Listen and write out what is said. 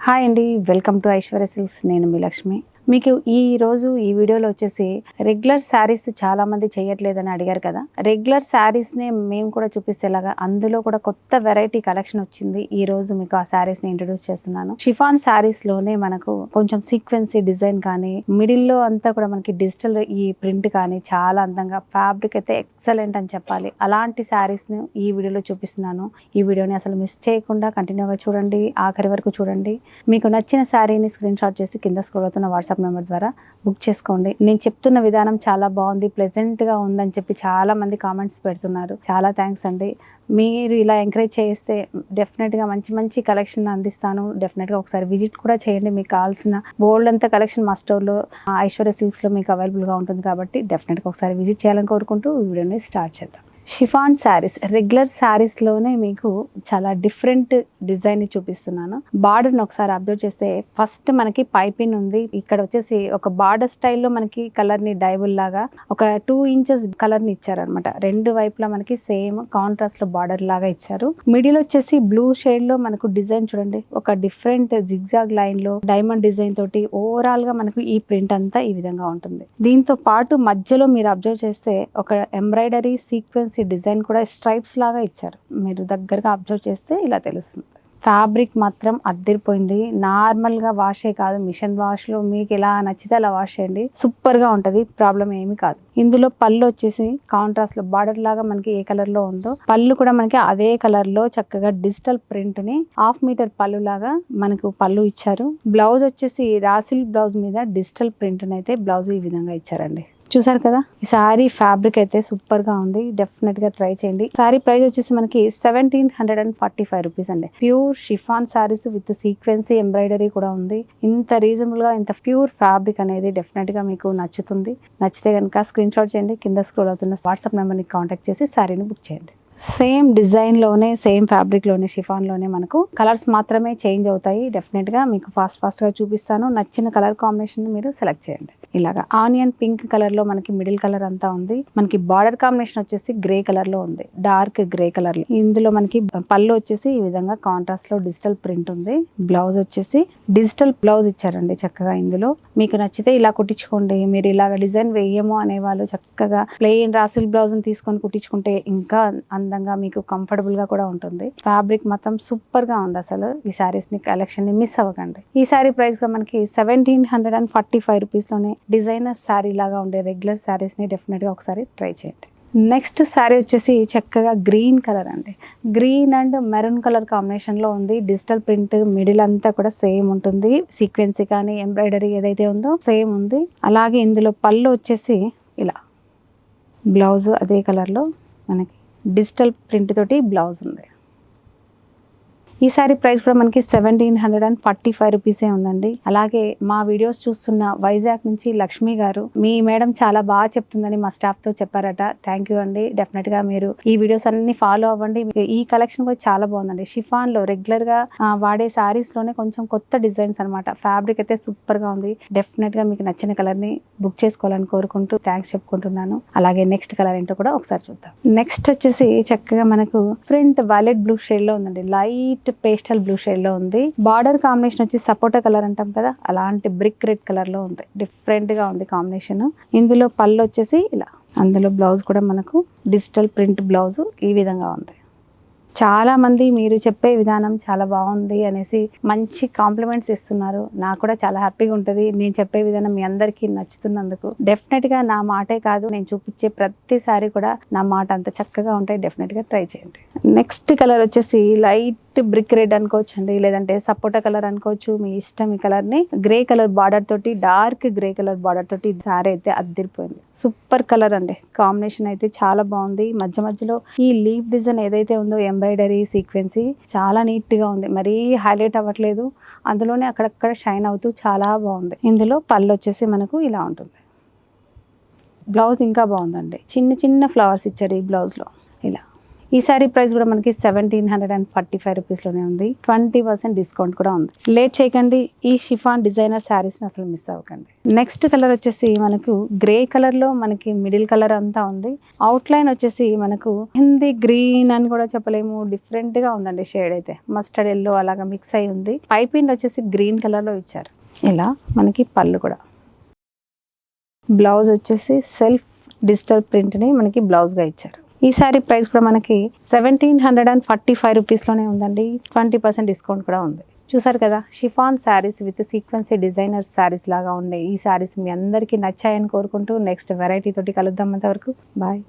Hi అండి, welcome to Aishwarya silks. నేను మీ లక్ష్మి. మీకు ఈరోజు ఈ వీడియోలో వచ్చేసి రెగ్యులర్ శారీస్ చాలా మంది చేయట్లేదని అడిగారు కదా. రెగ్యులర్ శారీస్ని మేము కూడా చూపిస్తేలాగా అందులో కూడా కొత్త వెరైటీ కలెక్షన్ వచ్చింది. ఈ రోజు మీకు ఆ శారీస్ని ఇంట్రడ్యూస్ చేస్తున్నాను. షిఫాన్ శారీస్లోనే మనకు కొంచెం సీక్వెన్సీ డిజైన్ కానీ, మిడిల్లో అంతా కూడా మనకి డిజిటల్ ఈ ప్రింట్ కానీ చాలా అందంగా, ఫ్యాబ్రిక్ అయితే ఎక్సలెంట్ అని చెప్పాలి. అలాంటి శారీస్ని ఈ వీడియోలో చూపిస్తున్నాను. ఈ వీడియోని అసలు మిస్ చేయకుండా కంటిన్యూగా చూడండి, ఆఖరి వరకు చూడండి. మీకు నచ్చిన శారీని స్క్రీన్ షాట్ చేసి కింద స్క్రోల్ అవుతున్న వాట్సాప్ నెంబర్ ద్వారా బుక్ చేసుకోండి. నేను చెప్తున్న విధానం చాలా బాగుంది, ప్లెజెంట్గా ఉందని చెప్పి చాలా మంది కామెంట్స్ పెడుతున్నారు. చాలా థ్యాంక్స్ అండి. మీరు ఇలా ఎంకరేజ్ చేస్తే డెఫినెట్గా మంచి మంచి కలెక్షన్ అందిస్తాను. డెఫినెట్గా ఒకసారి విజిట్ కూడా చేయండి. మీకు కావాల్సిన బోల్డ్ అంతా కలెక్షన్ మా స్టోర్లో ఐశ్వర్య సిల్క్స్లో మీకు అవైలబుల్గా ఉంటుంది కాబట్టి డెఫినెట్గా ఒకసారి విజిట్ చేయాలని కోరుకుంటూ ఈ వీడియోని స్టార్ట్ చేద్దాం. షిఫాన్ శారీస్ రెగ్యులర్ శారీస్లోనే మీకు చాలా డిఫరెంట్ డిజైన్ చూపిస్తున్నాను. బార్డర్ని ఒకసారి అబ్జర్వ్ చేస్తే ఫస్ట్ మనకి పైపింగ్ ఉంది. ఇక్కడ వచ్చేసి ఒక బార్డర్ స్టైల్లో మనకి కలర్ని డైబుల్ లాగా ఒక 2 ఇంచెస్ కలర్ని ఇచ్చారనమాట. రెండు వైపులా మనకి సేమ్ కాంట్రాస్ట్లో బార్డర్ లాగా ఇచ్చారు. మిడిల్ వచ్చేసి బ్లూ షేడ్లో మనకు డిజైన్ చూడండి, ఒక డిఫరెంట్ జిగ్జాగ్ లైన్లో డైమండ్ డిజైన్ తోటి ఓవరాల్గా మనకు ఈ ప్రింట్ అంతా ఈ విధంగా ఉంటుంది. దీంతో పాటు మధ్యలో మీరు అబ్జర్వ్ చేస్తే ఒక ఎంబ్రాయిడరీ సీక్వెన్స్ డిజైన్ కూడా స్ట్రైప్స్ లాగా ఇచ్చారు. మీరు దగ్గరగా అబ్జర్వ్ చేస్తే ఇలా తెలుస్తుంది. ఫ్యాబ్రిక్ మాత్రం అద్దరిపోయింది. నార్మల్గా వాషే కాదు, మిషన్ వాష్లో మీకు ఎలా నచ్చితే అలా వాష్ చేయండి, సూపర్గా ఉంటుంది, ప్రాబ్లం ఏమీ కాదు. ఇందులో పళ్ళు వచ్చేసి కాంట్రాస్ట్లో బార్డర్ లాగా మనకి ఏ కలర్లో ఉందో పళ్ళు కూడా మనకి అదే కలర్లో చక్కగా డిజిటల్ ప్రింట్ని 1/2 మీటర్ పళ్ళు లాగా మనకు పళ్ళు ఇచ్చారు. బ్లౌజ్ వచ్చేసి రాసిల్ బ్లౌజ్ మీద డిజిటల్ ప్రింట్ని అయితే బ్లౌజ్ ఈ విధంగా ఇచ్చారండి. చూసారు కదా, ఈ సారీ ఫ్యాబ్రిక్ అయితే సూపర్ గా ఉంది. డెఫినెట్ గా ట్రై చేయండి. సారీ ప్రైస్ వచ్చేసి మనకి 1745 రూపీస్ అండి. Pure chiffon saris with sequence embroidery కూడా ఉంది. ఇంత రీజనబుల్ గా ఇంత ప్యూర్ ఫ్యాబ్రిక్ అనేది డెఫినెట్ గా మీకు నచ్చుతుంది. నచ్చితే కనుక స్క్రీన్ షాట్ చేయండి, కింద స్క్రోల్ అవుతున్న వాట్సాప్ నెంబర్ని కాంటాక్ట్ చేసి సారీని బుక్ చేయండి. సేమ్ డిజైన్లోనే సేమ్ ఫ్యాబ్రిక్లోనే షిఫాన్లోనే మనకు కలర్స్ మాత్రమే చేంజ్ అవుతాయి. డెఫినెట్గా మీకు ఫాస్ట్గా చూపిస్తాను. నచ్చిన కలర్ కాంబినేషన్ మీరు సెలెక్ట్ చేయండి. ఇలాగా ఆనియన్ పింక్ కలర్లో మనకి మిడిల్ కలర్ అంతా ఉంది. మనకి బార్డర్ కాంబినేషన్ వచ్చేసి గ్రే కలర్లో ఉంది, డార్క్ గ్రే కలర్. ఇందులో మనకి పళ్ళు వచ్చేసి ఈ విధంగా కాంట్రాస్ట్లో డిజిటల్ ప్రింట్ ఉంది. బ్లౌజ్ వచ్చేసి డిజిటల్ బ్లౌజ్ ఇచ్చారండి చక్కగా. ఇందులో మీకు నచ్చితే ఇలా కుట్టించుకోండి. మీరు ఇలాగ డిజైన్ వేయము అనేవాళ్ళు చక్కగా ప్లెయిన్ రాసిల్ బ్లౌజ్ని తీసుకొని కుట్టించుకుంటే ఇంకా అందంగా మీకు కంఫర్టబుల్ గా కూడా ఉంటుంది. ఫ్యాబ్రిక్ మాత్రం సూపర్ గా ఉంది. అసలు ఈ సారీస్ ని కలెక్షన్ ని మిస్ అవ్వకండి. ఈ సారీ ప్రైస్ కూడా మనకి 1745 రూపీస్ లోనే డిజైనర్ సారీ లాగా ఉండే రెగ్యులర్ సారీస్ ని డెఫినెట్ గా ఒకసారి ట్రై చేయండి. నెక్స్ట్ శారీ వచ్చేసి చక్కగా గ్రీన్ కలర్ అండి. Green and maroon colour combination లో ఉంది. డిజిటల్ ప్రింట్ మిడిల్ అంతా కూడా సేమ్ ఉంటుంది. సీక్వెన్సీ కానీ ఎంబ్రాయిడరీ ఏదైతే ఉందో సేమ్ ఉంది. అలాగే ఇందులో పళ్ళు వచ్చేసి ఇలా, బ్లౌజ్ అదే కలర్ లో మనకి డిజిటల్ ప్రింట్ తోటి బ్లౌజ్ ఉంది. ఈ సారీ ప్రైస్ కూడా మనకి 1745 రూపీసే ఉందండి. అలాగే మా వీడియోస్ చూస్తున్న వైజాగ్ నుంచి లక్ష్మి గారు, మీ మేడం చాలా బాగా చెప్తుందని మా స్టాఫ్ తో చెప్పారట. థ్యాంక్ యూ అండి. డెఫినెట్ గా మీరు ఈ వీడియోస్ అన్ని ఫాలో అవ్వండి. ఈ కలెక్షన్ కూడా చాలా బాగుందండి. షిఫాన్ లో రెగ్యులర్ గా వాడే సారీస్ లోనే కొంచెం కొత్త డిజైన్స్ అనమాట. ఫ్యాబ్రిక్ అయితే సూపర్ గా ఉంది. డెఫినెట్ గా మీకు నచ్చిన కలర్ ని బుక్ చేసుకోవాలని కోరుకుంటూ థ్యాంక్స్ చెప్పుకుంటున్నాను. అలాగే నెక్స్ట్ కలర్ ఏంటో కూడా ఒకసారి చూద్దాం. నెక్స్ట్ వచ్చేసి చక్కగా మనకు ఫ్రంట్ వైలెట్ బ్లూ షేడ్ లో ఉందండి. లైట్ పేస్టల్ బ్లూ షేడ్ లో ఉంది. బార్డర్ కాంబినేషన్ వచ్చి సపోటా కలర్ అంటాం కదా, అలాంటి బ్రిక్ రెడ్ కలర్ లో ఉంది. డిఫరెంట్ గా ఉంది కాంబినేషన్. ఇందులో పళ్ళు వచ్చేసి ఇలా, అందులో బ్లౌజ్ కూడా మనకు డిజిటల్ ప్రింట్ బ్లౌజ్ ఈ విధంగా ఉంది. చాలా మంది మీరు చెప్పే విధానం చాలా బాగుంది అనేసి మంచి కాంప్లిమెంట్స్ ఇస్తున్నారు. నాకు కూడా చాలా హ్యాపీగా ఉంటుంది. నేను చెప్పే విధానం మీ అందరికీ నచ్చుతున్నందుకు. డెఫినెట్ గా నా మాటే కాదు, నేను చూపించే ప్రతిసారి కూడా నా మాట అంత చక్కగా ఉంటాయి. డెఫినెట్ గా ట్రై చేయండి. నెక్స్ట్ కలర్ వచ్చేసి లైట్ బ్రిక్ రెడ్ అనుకోవచ్చు అండి, లేదంటే సపోటా కలర్ అనుకోవచ్చు, మీ ఇష్టం. ఈ కలర్ ని గ్రే కలర్ బార్డర్ తోటి, డార్క్ గ్రే కలర్ బార్డర్ తోటి సారీ అయితే అద్దరిపోయింది. సూపర్ కలర్ అండి. కాంబినేషన్ అయితే చాలా బాగుంది. మధ్య మధ్యలో ఈ లీఫ్ డిజైన్ ఏదైతే ఉందో ఎంబ్రాయిడరీ సీక్వెన్సీ చాలా నీట్ గా ఉంది. మరీ హైలైట్ అవ్వట్లేదు, అందులోనే అక్కడక్కడ షైన్ అవుతూ చాలా బాగుంది. ఇందులో పళ్ళు వచ్చేసి మనకు ఇలా ఉంటుంది. బ్లౌజ్ ఇంకా బాగుందండి. చిన్న చిన్న ఫ్లవర్స్ ఇచ్చారు ఈ బ్లౌజ్ లో. ఇలా ఈ సారీ ప్రైస్ కూడా మనకి 1745 రూపీస్లోనే ఉంది. 20% డిస్కౌంట్ కూడా ఉంది. లేట్ చేయకండి, ఈ షిఫాన్ డిజైనర్ శారీస్ని అసలు మిస్ అవ్వకండి. నెక్స్ట్ కలర్ వచ్చేసి మనకు గ్రే కలర్లో మనకి మిడిల్ కలర్ అంతా ఉంది. అవుట్లైన్ వచ్చేసి మనకు హిందీ గ్రీన్ అని కూడా చెప్పలేము, డిఫరెంట్గా ఉందండి షేడ్ అయితే. మస్టర్డ్ ఎల్లో అలాగా మిక్స్ అయి ఉంది. పైపింగ్ వచ్చేసి గ్రీన్ కలర్లో ఇచ్చారు. ఇలా మనకి పళ్ళు కూడా. బ్లౌజ్ వచ్చేసి సెల్ఫ్ డిజిటల్ ప్రింట్ని మనకి బ్లౌజ్గా ఇచ్చారు. ఈ సారీ ప్రైస్ కూడా మనకి 1745 రూపీస్లోనే ఉందండి. 20% డిస్కౌంట్ కూడా ఉంది. చూసారు కదా, chiffon saris with sequence designer saris లాగా ఉండే ఈ శారీస్ మీ అందరికీ నచ్చాయని కోరుకుంటూ నెక్స్ట్ వెరైటీ తోటి కలుద్దాం. అంతవరకు బాయ్.